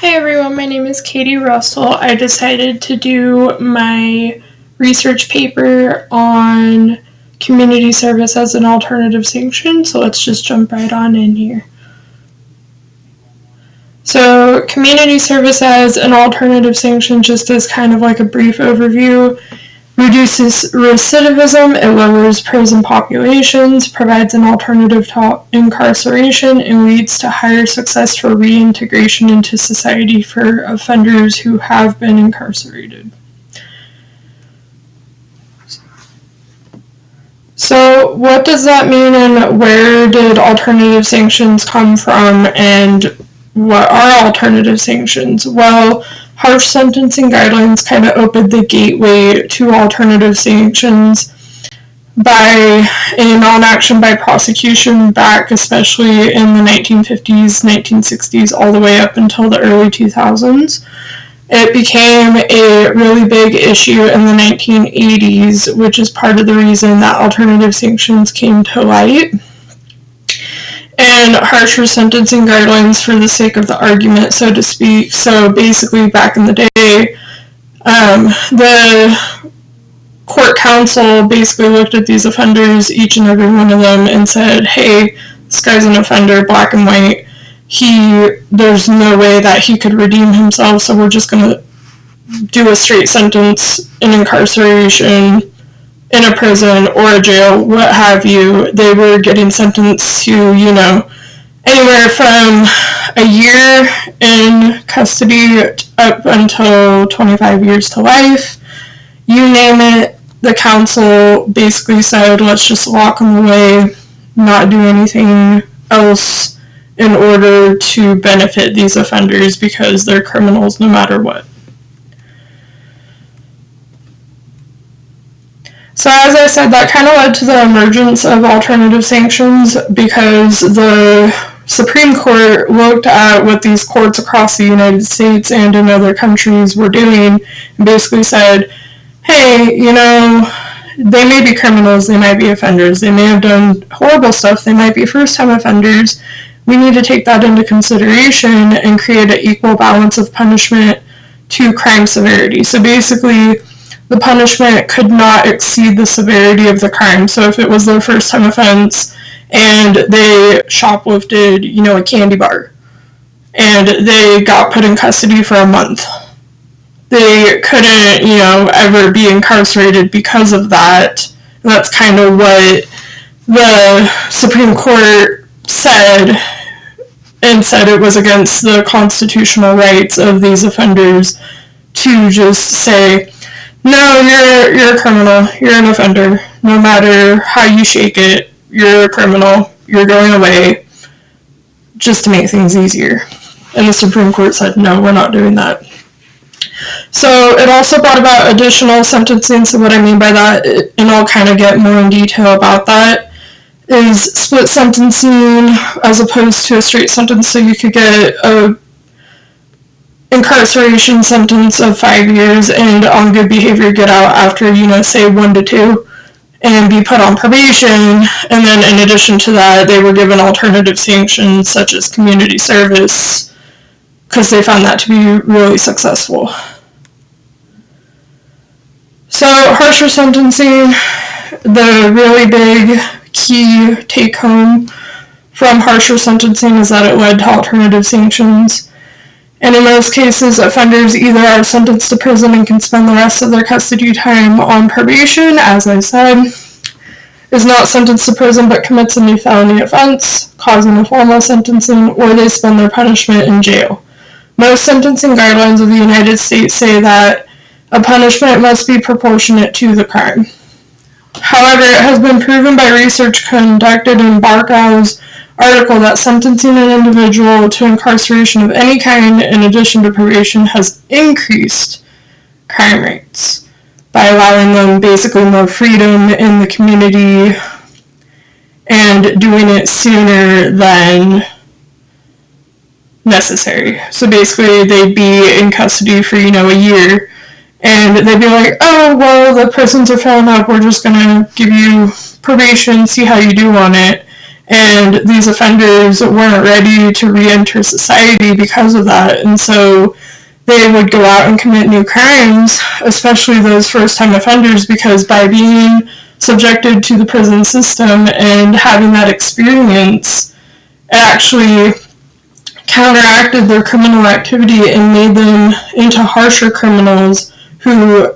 Hi everyone, my name is Katie Russell. I decided to do my research paper on community service as an alternative sanction, so let's just jump right on in here. So community service as an alternative sanction, just as kind of like a brief overview, reduces recidivism, it lowers prison populations, provides an alternative to incarceration, and leads to higher success for reintegration into society for offenders who have been incarcerated. So what does that mean, and where did alternative sanctions come from, and what are alternative sanctions? Well, harsh sentencing guidelines kind of opened the gateway to alternative sanctions by a non-action by prosecution back, especially in the 1950s, 1960s, all the way up until the early 2000s. It became a really big issue in the 1980s, which is part of the reason that alternative sanctions came to light. And harsher sentencing guidelines for the sake of the argument, so to speak. So basically, back in the day, the court counsel basically looked at these offenders, each and every one of them, and said, hey, this guy's an offender, black and white. There's no way that he could redeem himself, so we're just going to do a straight sentence in incarceration, in a prison or a jail, what have you. They were getting sentenced to, anywhere from a year in custody up until 25 years to life. You name it, the council basically said, let's just lock them away, not do anything else in order to benefit these offenders because they're criminals no matter what. So as I said, that kind of led to the emergence of alternative sanctions because the Supreme Court looked at what these courts across the United States and in other countries were doing and basically said, hey, they may be criminals, they might be offenders, they may have done horrible stuff, they might be first-time offenders. We need to take that into consideration and create an equal balance of punishment to crime severity. So basically, the punishment could not exceed the severity of the crime. So if it was their first-time offense and they shoplifted, a candy bar, and they got put in custody for a month, they couldn't, ever be incarcerated because of that. That's kind of what the Supreme Court said, and said it was against the constitutional rights of these offenders to just say, no, you're a criminal, you're an offender. No matter how you shake it, you're a criminal, you're going away, just to make things easier. And the Supreme Court said, no, we're not doing that. So it also brought about additional sentencing. So what I mean by that, and I'll kind of get more in detail about that, is split sentencing as opposed to a straight sentence. So you could get a incarceration sentence of 5 years and on good behavior get out after, say 1 to 2 and be put on probation. And then in addition to that, they were given alternative sanctions such as community service because they found that to be really successful. So harsher sentencing, the really big key take home from harsher sentencing is that it led to alternative sanctions. And in most cases, offenders either are sentenced to prison and can spend the rest of their custody time on probation, as I said, is not sentenced to prison but commits a new felony offense, causing a formal sentencing, or they spend their punishment in jail. Most sentencing guidelines of the United States say that a punishment must be proportionate to the crime. However, it has been proven by research conducted in Barkow's article that sentencing an individual to incarceration of any kind in addition to probation has increased crime rates by allowing them basically more freedom in the community and doing it sooner than necessary. So basically they'd be in custody for, a year, and they'd be like, oh, well, the prisons are filling up, we're just going to give you probation, see how you do on it. And these offenders weren't ready to re-enter society because of that. And so they would go out and commit new crimes, especially those first-time offenders, because by being subjected to the prison system and having that experience, it actually counteracted their criminal activity and made them into harsher criminals who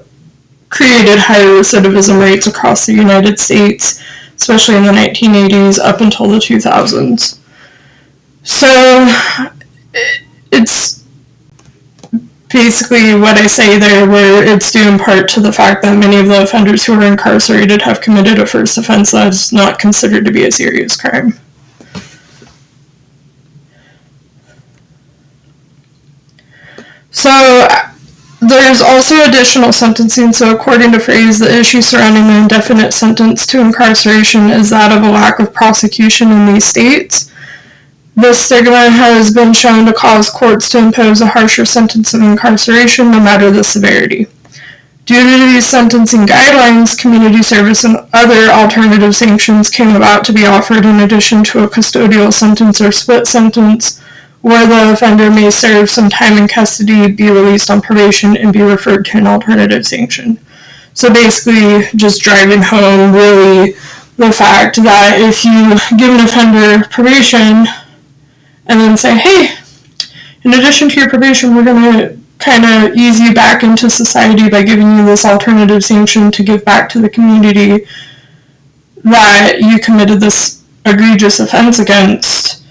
created higher recidivism rates across the United States, especially in the 1980s up until the 2000s. So it's basically what I say there, where it's due in part to the fact that many of the offenders who are incarcerated have committed a first offense that is not considered to be a serious crime. So there's also additional sentencing. So according to Fraze, the issue surrounding the indefinite sentence to incarceration is that of a lack of prosecution in these states. This stigma has been shown to cause courts to impose a harsher sentence of incarceration no matter the severity. Due to these sentencing guidelines, community service and other alternative sanctions came about to be offered in addition to a custodial sentence or split sentence, where the offender may serve some time in custody, be released on probation, and be referred to an alternative sanction. So basically just driving home really the fact that if you give an offender probation and then say, hey, in addition to your probation, we're going to kind of ease you back into society by giving you this alternative sanction to give back to the community that you committed this egregious offense against,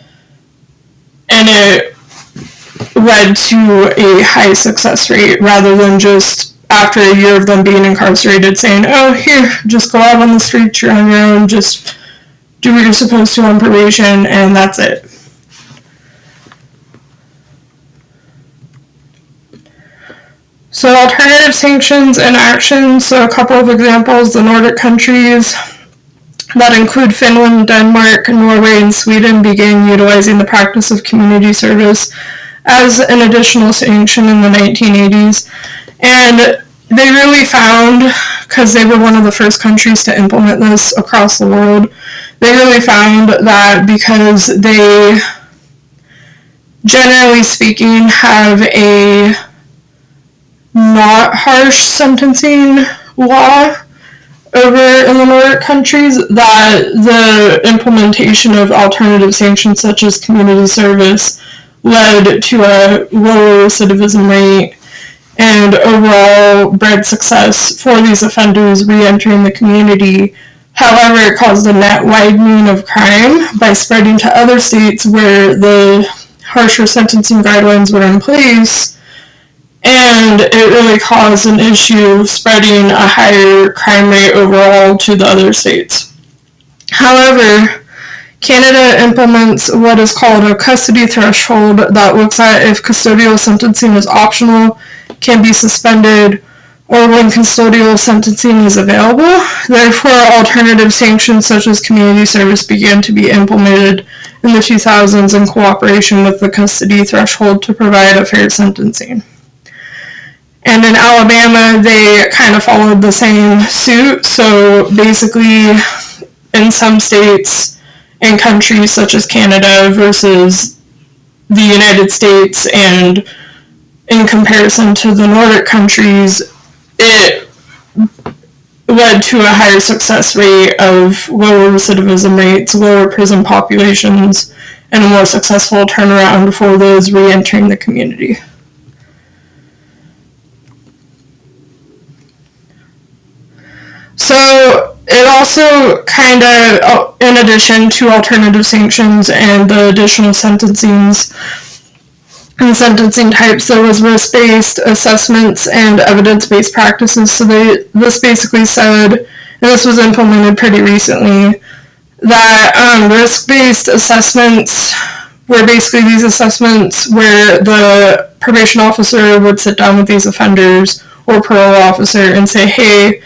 and it led to a high success rate rather than just after a year of them being incarcerated saying, oh, here, just go out on the streets, you're on your own, just do what you're supposed to on probation, and that's it. So alternative sanctions and actions, so a couple of examples, the Nordic countries that include Finland, Denmark, Norway, and Sweden began utilizing the practice of community service as an additional sanction in the 1980s. And they really found, because they were one of the first countries to implement this across the world, they really found that because they, generally speaking, have a not harsh sentencing law over in the Nordic countries, that the implementation of alternative sanctions such as community service led to a lower recidivism rate and overall bred success for these offenders re-entering the community. However, it caused a net widening of crime by spreading to other states where the harsher sentencing guidelines were in place, and it really caused an issue spreading a higher crime rate overall to the other states. However, Canada implements what is called a custody threshold that looks at if custodial sentencing is optional, can be suspended, or when custodial sentencing is available. Therefore, alternative sanctions such as community service began to be implemented in the 2000s in cooperation with the custody threshold to provide a fair sentencing. And in Alabama, they kind of followed the same suit. So basically, in some states and countries such as Canada versus the United States, and in comparison to the Nordic countries, it led to a higher success rate of lower recidivism rates, lower prison populations, and a more successful turnaround for those re-entering the community. So it also kind of, in addition to alternative sanctions and the additional sentencings and sentencing types, there was risk-based assessments and evidence-based practices. So this basically said, and this was implemented pretty recently, that risk-based assessments were basically these assessments where the probation officer would sit down with these offenders or parole officer and say, hey,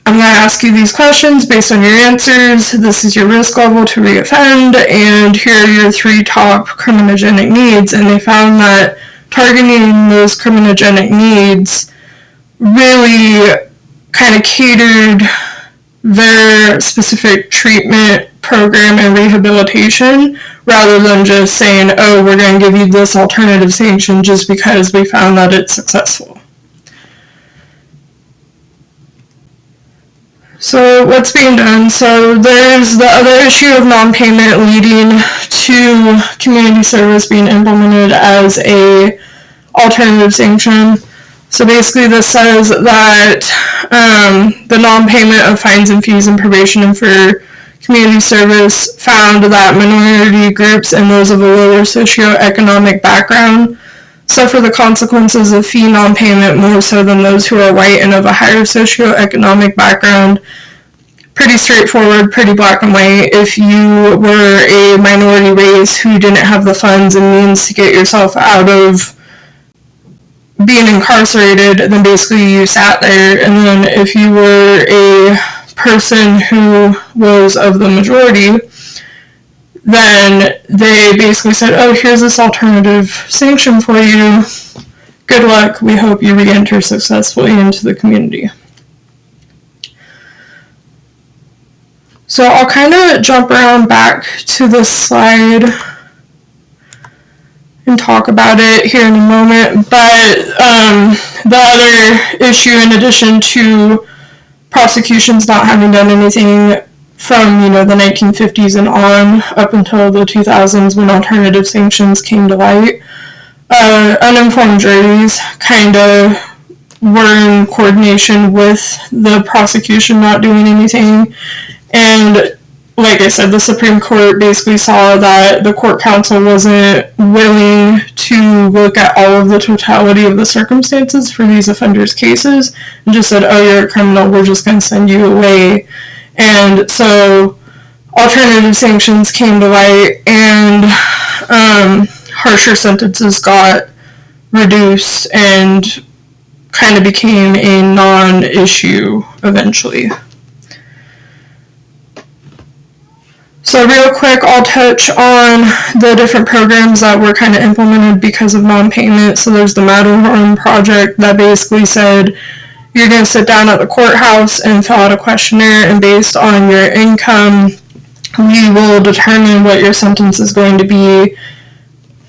I'm going to ask you these questions based on your answers. This is your risk level to reoffend, and here are your 3 top criminogenic needs. And they found that targeting those criminogenic needs really kind of catered their specific treatment program and rehabilitation, rather than just saying, oh, we're going to give you this alternative sanction just because we found that it's successful. So what's being done? So there's the other issue of non-payment leading to community service being implemented as a alternative sanction. So basically this says that the non-payment of fines and fees and probation and for community service found that minority groups and those of a lower socioeconomic background suffer the consequences of fee non-payment more so than those who are white and of a higher socioeconomic background. Pretty straightforward, pretty black and white. If you were a minority race who didn't have the funds and means to get yourself out of being incarcerated, then basically you sat there. And then if you were a person who was of the majority, then they basically said, oh, here's this alternative sanction for you. Good luck. We hope you re-enter successfully into the community. So I'll kind of jump around back to this slide and talk about it here in a moment. But the other issue, in addition to prosecutions not having done anything from, the 1950s and on up until the 2000s when alternative sanctions came to light, uninformed juries kind of were in coordination with the prosecution not doing anything. And like I said, the Supreme Court basically saw that the court counsel wasn't willing to look at all of the totality of the circumstances for these offenders' cases and just said, oh, you're a criminal, we're just going to send you away. And so alternative sanctions came to light and harsher sentences got reduced and kind of became a non-issue eventually. So real quick, I'll touch on the different programs that were kind of implemented because of non-payment. So there's the Matterhorn project that basically said you're going to sit down at the courthouse and fill out a questionnaire, and based on your income, we will determine what your sentence is going to be,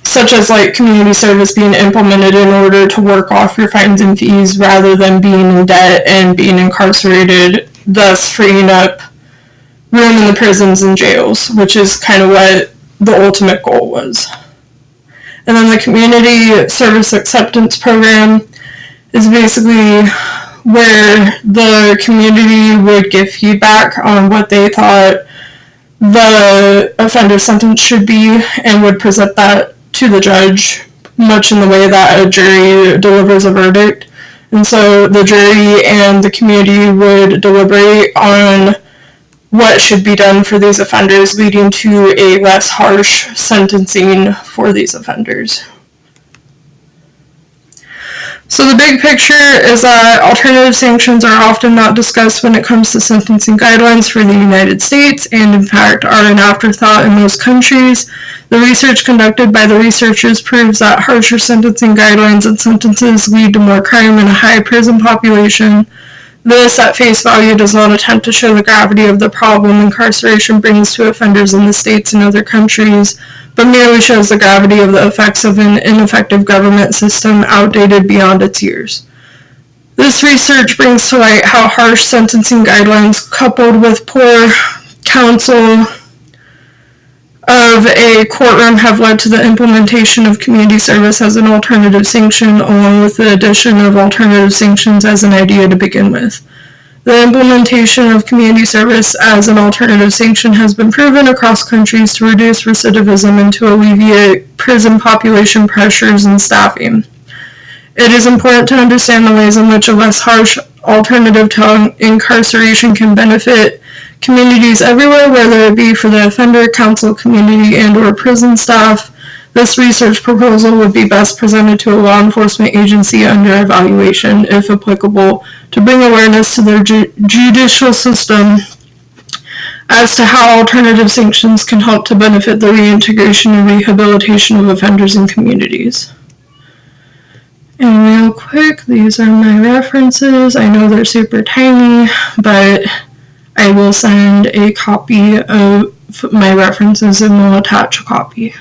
such as like community service being implemented in order to work off your fines and fees rather than being in debt and being incarcerated, thus freeing up room in the prisons and jails, which is kind of what the ultimate goal was. And then the community service acceptance program is basically where the community would give feedback on what they thought the offender sentence should be and would present that to the judge, much in the way that a jury delivers a verdict. And so the jury and the community would deliberate on what should be done for these offenders, leading to a less harsh sentencing for these offenders. So the big picture is that alternative sanctions are often not discussed when it comes to sentencing guidelines for the United States, and in fact are an afterthought in most countries. The research conducted by the researchers proves that harsher sentencing guidelines and sentences lead to more crime and a high prison population. This, at face value, does not attempt to show the gravity of the problem incarceration brings to offenders in the States and other countries, but merely shows the gravity of the effects of an ineffective government system outdated beyond its years. This research brings to light how harsh sentencing guidelines, coupled with poor counsel of a courtroom, have led to the implementation of community service as an alternative sanction, along with the addition of alternative sanctions as an idea to begin with. The implementation of community service as an alternative sanction has been proven across countries to reduce recidivism and to alleviate prison population pressures and staffing. It is important to understand the ways in which a less harsh alternative to incarceration can benefit communities everywhere, whether it be for the offender, counsel, community, and/or prison staff. This research proposal would be best presented to a law enforcement agency under evaluation, if applicable, to bring awareness to their judicial system as to how alternative sanctions can help to benefit the reintegration and rehabilitation of offenders in communities. And real quick, these are my references. I know they're super tiny, but I will send a copy of my references and will attach a copy.